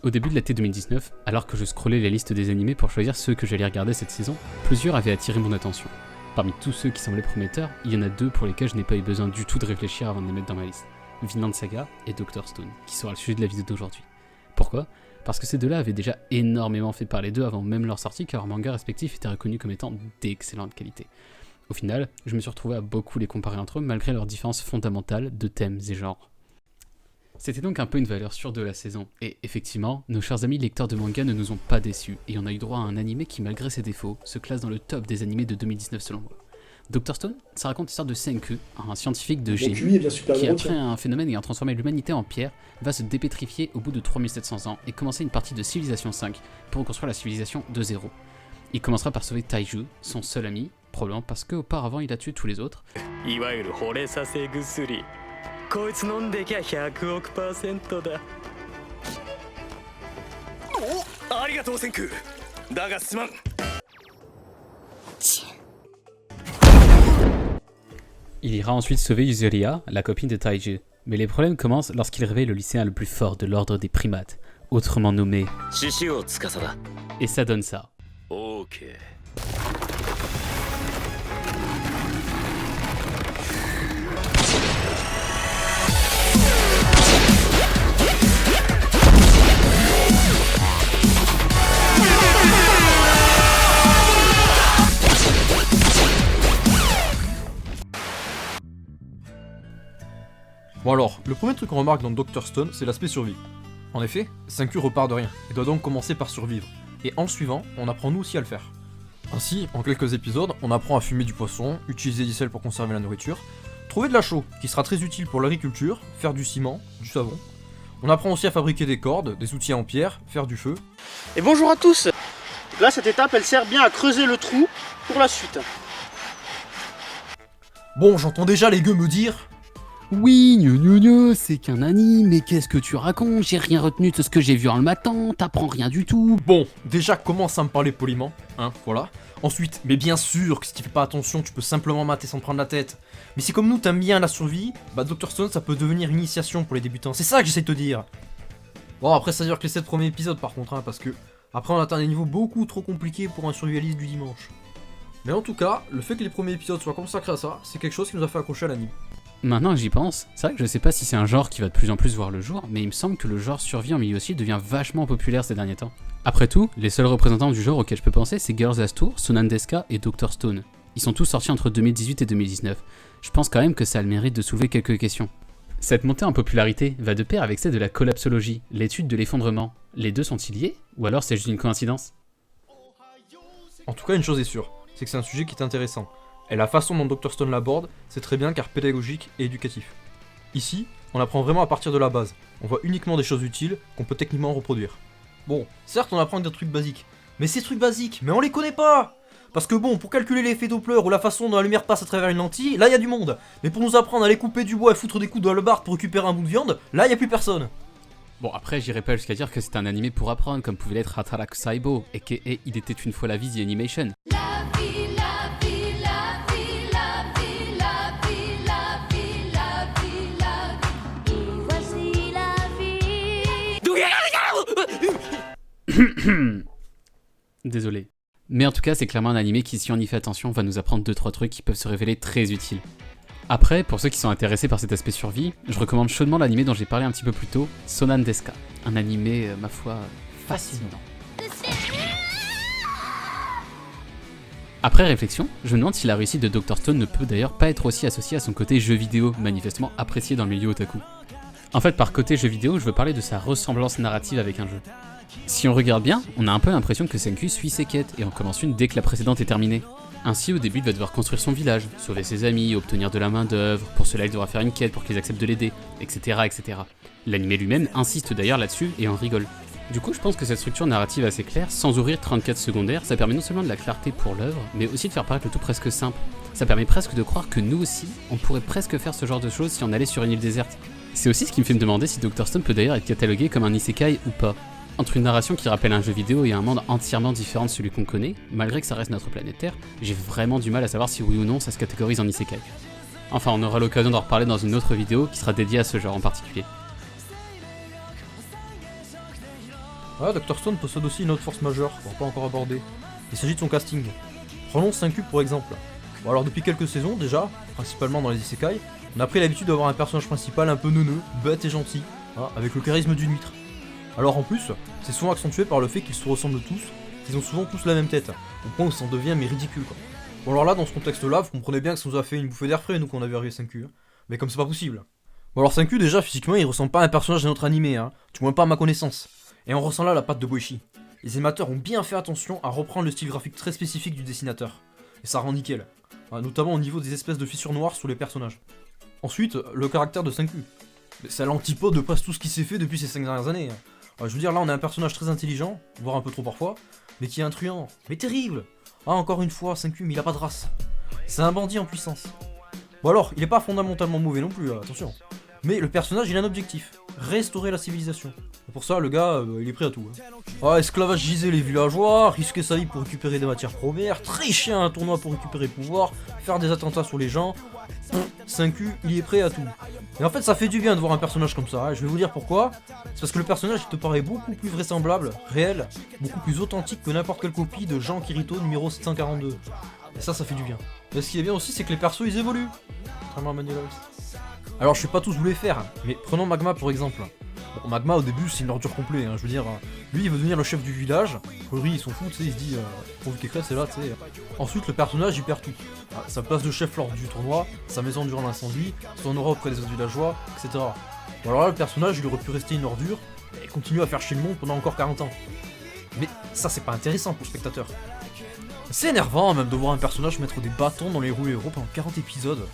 Au début de l'été 2019, alors que je scrollais les listes des animés pour choisir ceux que j'allais regarder cette saison, plusieurs avaient attiré mon attention. Parmi tous ceux qui semblaient prometteurs, il y en a deux pour lesquels je n'ai pas eu besoin du tout de réfléchir avant de les mettre dans ma liste. Vinland Saga et Dr Stone, qui sera le sujet de la vidéo d'aujourd'hui. Pourquoi ? Parce que ces deux-là avaient déjà énormément fait parler d'eux avant même leur sortie, car leurs mangas respectifs étaient reconnus comme étant d'excellente qualité. Au final, je me suis retrouvé à beaucoup les comparer entre eux malgré leurs différences fondamentales de thèmes et genres. C'était donc un peu une valeur sûre de la saison, et effectivement, nos chers amis lecteurs de manga ne nous ont pas déçus, et on a eu droit à un animé qui, malgré ses défauts, se classe dans le top des animés de 2019 selon moi. Dr Stone, ça raconte l'histoire de Senku, un scientifique de génie, qui après un phénomène ayant transformé l'humanité en pierre, va se dépétrifier au bout de 3700 ans et commencer une partie de Civilisation 5 pour reconstruire la civilisation de zéro. Il commencera par sauver Taiju, son seul ami, probablement parce qu'auparavant il a tué tous les autres. こいつ飲んできゃ100億%だ。お、ありがとうセンク。だがすまん。Il ira ensuite sauver Yuzuriha, la copine de Taiju. Mais les problèmes commencent lorsqu'il réveille le lycéen le plus fort de l'ordre des primates, autrement nommé Shishio Tsukasa. Et ça donne ça. Ok. Bon alors, le premier truc qu'on remarque dans Dr Stone, c'est l'aspect survie. En effet, Senku repart de rien, et doit donc commencer par survivre. Et en le suivant, on apprend nous aussi à le faire. Ainsi, en quelques épisodes, on apprend à fumer du poisson, utiliser des sels pour conserver la nourriture, trouver de la chaux, qui sera très utile pour l'agriculture, faire du ciment, du savon. On apprend aussi à fabriquer des cordes, des outils en pierre, faire du feu. Et bonjour à tous. Là, cette étape, elle sert bien à creuser le trou pour la suite. Bon, j'entends déjà les gueux me dire... Oui, c'est qu'un anime, mais qu'est-ce que tu racontes? J'ai rien retenu de ce que j'ai vu en le matin, t'apprends rien du tout. Bon, déjà commence à me parler poliment, hein, voilà. Ensuite, mais bien sûr que si tu fais pas attention, tu peux simplement mater sans te prendre la tête. Mais si comme nous t'aimes bien la survie, bah Dr Stone ça peut devenir une initiation pour les débutants, c'est ça que j'essaie de te dire. Bon après ça dure que les 7 premiers épisodes par contre, hein, parce que après on atteint des niveaux beaucoup trop compliqués pour un survivaliste du dimanche. Mais en tout cas, le fait que les premiers épisodes soient consacrés à ça, c'est quelque chose qui nous a fait accrocher à l'anime. Maintenant que j'y pense, c'est vrai que je sais pas si c'est un genre qui va de plus en plus voir le jour, mais il me semble que le genre survie en milieu hostile devient vachement populaire ces derniers temps. Après tout, les seuls représentants du genre auxquels je peux penser, c'est Girls Last Tour, Sonan Deska et Dr Stone. Ils sont tous sortis entre 2018 et 2019. Je pense quand même que ça a le mérite de soulever quelques questions. Cette montée en popularité va de pair avec celle de la collapsologie, l'étude de l'effondrement. Les deux sont-ils liés, ou alors c'est juste une coïncidence? En tout cas, une chose est sûre, c'est que c'est un sujet qui est intéressant. Et la façon dont Dr Stone l'aborde, c'est très bien car pédagogique et éducatif. Ici, on apprend vraiment à partir de la base. On voit uniquement des choses utiles qu'on peut techniquement reproduire. Bon, certes on apprend des trucs basiques, mais ces trucs basiques, mais on les connaît pas! Parce que bon, pour calculer l'effet Doppler ou la façon dont la lumière passe à travers une lentille, là y a du monde. Mais pour nous apprendre à aller couper du bois et foutre des coups de hallebarde pour récupérer un bout de viande, là y a plus personne. Bon après j'irai pas jusqu'à dire que c'est un animé pour apprendre comme pouvait l'être Hataraku Saibo, aka Il était une fois la vie The Animation. Désolé. Mais en tout cas, c'est clairement un animé qui, si on y fait attention, va nous apprendre 2-3 trucs qui peuvent se révéler très utiles. Après, pour ceux qui sont intéressés par cet aspect survie, je recommande chaudement l'animé dont j'ai parlé un petit peu plus tôt, Sonan Deska. Un animé, ma foi, fascinant. Après réflexion, je me demande si la réussite de Dr Stone ne peut d'ailleurs pas être aussi associée à son côté jeu vidéo, manifestement apprécié dans le milieu otaku. En fait, par côté jeu vidéo, je veux parler de sa ressemblance narrative avec un jeu. Si on regarde bien, on a un peu l'impression que Senku suit ses quêtes et en commence une dès que la précédente est terminée. Ainsi, au début, il va devoir construire son village, sauver ses amis, obtenir de la main d'œuvre, pour cela il devra faire une quête pour qu'ils acceptent de l'aider, etc. etc. L'anime lui-même insiste d'ailleurs là-dessus et en rigole. Du coup, je pense que cette structure narrative assez claire, sans ouvrir 34 secondaires, ça permet non seulement de la clarté pour l'œuvre, mais aussi de faire paraître le tout presque simple. Ça permet presque de croire que nous aussi, on pourrait presque faire ce genre de choses si on allait sur une île déserte. C'est aussi ce qui me fait me demander si Dr Stone peut d'ailleurs être catalogué comme un isekai ou pas. Entre une narration qui rappelle un jeu vidéo et un monde entièrement différent de celui qu'on connaît, malgré que ça reste notre planète Terre, j'ai vraiment du mal à savoir si oui ou non ça se catégorise en isekai. Enfin, on aura l'occasion d'en reparler dans une autre vidéo qui sera dédiée à ce genre en particulier. Ouais, Dr. Stone possède aussi une autre force majeure, qu'on n'a pas encore abordée. Il s'agit de son casting. Prenons 5Q pour exemple. Bon alors depuis quelques saisons déjà, principalement dans les isekai, on a pris l'habitude d'avoir un personnage principal un peu neuneux, bête et gentil, hein, avec le charisme d'une huître. Alors en plus, c'est souvent accentué par le fait qu'ils se ressemblent tous, qu'ils ont souvent tous la même tête, au point où ça en devient mais ridicule quoi. Bon alors là, dans ce contexte-là, vous comprenez bien que ça nous a fait une bouffée d'air frais nous qu'on a vu arriver 5Q, hein. Mais comme c'est pas possible. Bon alors 5Q déjà physiquement il ressemble pas à un personnage d'un autre animé, hein, du moins pas à ma connaissance. Et on ressent là la patte de Boichi. Les animateurs ont bien fait attention à reprendre le style graphique très spécifique du dessinateur. Et ça rend nickel. Notamment au niveau des espèces de fissures noires sur les personnages. Ensuite, le caractère de 5Q. C'est à l'antipode de presque tout ce qui s'est fait depuis ces 5 dernières années. Je veux dire, là on a un personnage très intelligent, voire un peu trop parfois, mais qui est un truand. Mais terrible. Encore une fois, 5Q, mais il a pas de race. C'est un bandit en puissance. Bon alors, il est pas fondamentalement mauvais non plus, attention. Mais le personnage, il a un objectif. Restaurer la civilisation. Et pour ça, le gars, il est prêt à tout. Esclavagiser les villageois, risquer sa vie pour récupérer des matières premières, tricher à un tournoi pour récupérer le pouvoir, faire des attentats sur les gens. 5Q, il est prêt à tout. Et en fait, ça fait du bien de voir un personnage comme ça. Je vais vous dire pourquoi. C'est parce que le personnage, il te paraît beaucoup plus vraisemblable, réel, beaucoup plus authentique que n'importe quelle copie de Jean Kirito numéro 742. Et ça fait du bien. Et ce qui est bien aussi, c'est que les persos, ils évoluent. Contrairement à Manuel House. Alors je vais pas tous vous les faire, mais prenons Magma pour exemple. Bon, Magma au début c'est une ordure complète, je veux dire, lui il veut devenir le chef du village, Rory ils sont fous, tu sais, il se dit, pourvu qu'il crève c'est là, tu sais. Ensuite le personnage il perd tout. Sa place de chef lors du tournoi, sa maison durant l'incendie, son aura auprès des autres villageois, etc. Bon alors là le personnage il aurait pu rester une ordure, et continuer à faire chier le monde pendant encore 40 ans. Mais ça c'est pas intéressant pour le spectateur. C'est énervant même de voir un personnage mettre des bâtons dans les roues héros pendant 40 épisodes.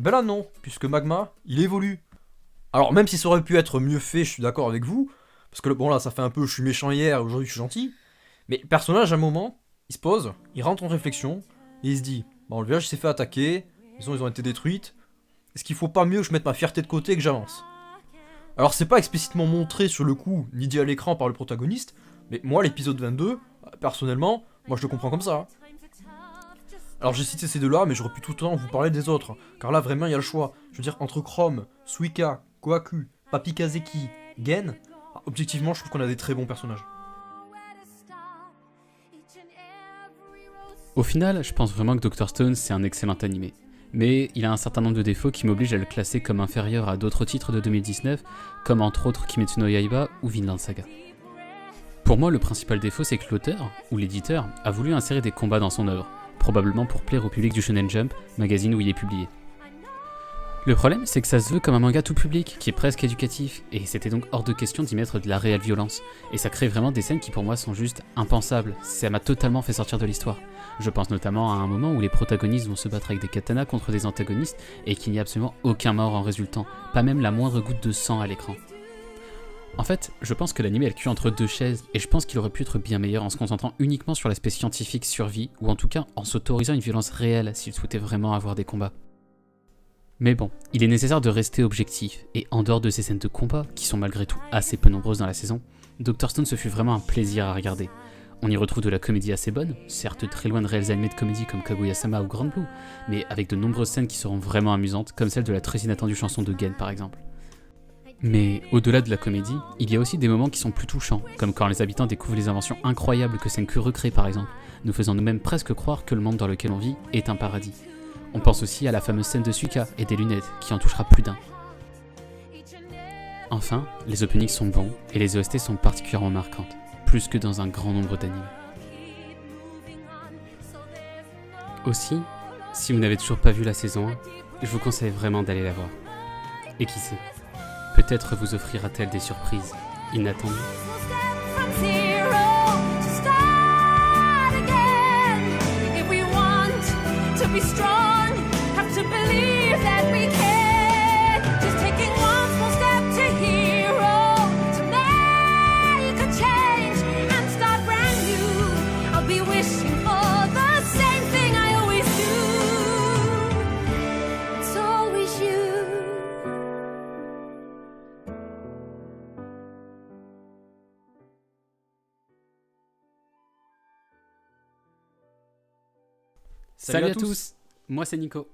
Ben là non, puisque Magma, il évolue. Alors même si ça aurait pu être mieux fait, je suis d'accord avec vous, parce que bon là ça fait un peu je suis méchant hier, aujourd'hui je suis gentil, mais le personnage à un moment, il se pose, il rentre en réflexion, et il se dit, bon le village s'est fait attaquer, les maisons ils ont été détruites, est-ce qu'il faut pas mieux que je mette ma fierté de côté et que j'avance? Alors c'est pas explicitement montré sur le coup, ni dit à l'écran par le protagoniste, mais moi l'épisode 22, personnellement, moi je le comprends comme ça. Alors j'ai cité ces deux-là, mais j'aurais pu tout le temps vous parler des autres, car là vraiment il y a le choix. Je veux dire, entre Chrome, Suika, Kohaku, Papi Kazeki, Gen, objectivement je trouve qu'on a des très bons personnages. Au final, je pense vraiment que Dr. Stone c'est un excellent animé. Mais il a un certain nombre de défauts qui m'obligent à le classer comme inférieur à d'autres titres de 2019, comme entre autres Kimetsu no Yaiba ou Vinland Saga. Pour moi, le principal défaut c'est que l'auteur, ou l'éditeur, a voulu insérer des combats dans son œuvre, probablement pour plaire au public du Shonen Jump, magazine où il est publié. Le problème, c'est que ça se veut comme un manga tout public, qui est presque éducatif, et c'était donc hors de question d'y mettre de la réelle violence, et ça crée vraiment des scènes qui pour moi sont juste impensables, ça m'a totalement fait sortir de l'histoire. Je pense notamment à un moment où les protagonistes vont se battre avec des katanas contre des antagonistes, et qu'il n'y a absolument aucun mort en résultant, pas même la moindre goutte de sang à l'écran. En fait, je pense que l'anime est le cul entre deux chaises, et je pense qu'il aurait pu être bien meilleur en se concentrant uniquement sur l'aspect scientifique survie, ou en tout cas en s'autorisant une violence réelle s'il souhaitait vraiment avoir des combats. Mais bon, il est nécessaire de rester objectif, et en dehors de ces scènes de combat, qui sont malgré tout assez peu nombreuses dans la saison, Dr. Stone ce fut vraiment un plaisir à regarder. On y retrouve de la comédie assez bonne, certes très loin de réels animés de comédie comme Kaguya-sama ou Grand Blue, mais avec de nombreuses scènes qui seront vraiment amusantes, comme celle de la très inattendue chanson de Gen par exemple. Mais au-delà de la comédie, il y a aussi des moments qui sont plus touchants, comme quand les habitants découvrent les inventions incroyables que 5Q recrée par exemple, nous faisant nous-mêmes presque croire que le monde dans lequel on vit est un paradis. On pense aussi à la fameuse scène de Suika et des lunettes, qui en touchera plus d'un. Enfin, les openings sont bons, et les OST sont particulièrement marquantes, plus que dans un grand nombre d'animes. Aussi, si vous n'avez toujours pas vu la saison 1, je vous conseille vraiment d'aller la voir. Et qui sait, peut-être vous offrira-t-elle des surprises inattendues. Be strong, have to believe that we can. Just taking one small step to hero, to make a change and start brand new. I'll be wishing for the same thing I always do. It's always you. Salut à tous, moi c'est Nico.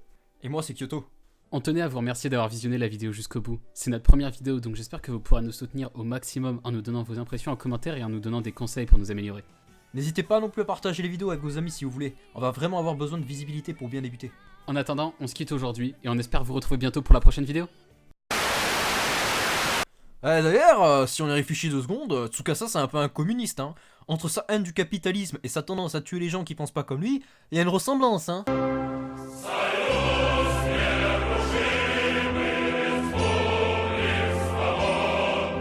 Et moi c'est Kyoto. On tenait à vous remercier d'avoir visionné la vidéo jusqu'au bout. C'est notre première vidéo, donc j'espère que vous pourrez nous soutenir au maximum en nous donnant vos impressions en commentaire et en nous donnant des conseils pour nous améliorer. N'hésitez pas non plus à partager les vidéos avec vos amis si vous voulez. On va vraiment avoir besoin de visibilité pour bien débuter. En attendant, on se quitte aujourd'hui et on espère vous retrouver bientôt pour la prochaine vidéo. D'ailleurs, si on y réfléchit 2 secondes, Tsukasa c'est un peu un communiste, hein. Entre sa haine du capitalisme et sa tendance à tuer les gens qui pensent pas comme lui, il y a une ressemblance, hein.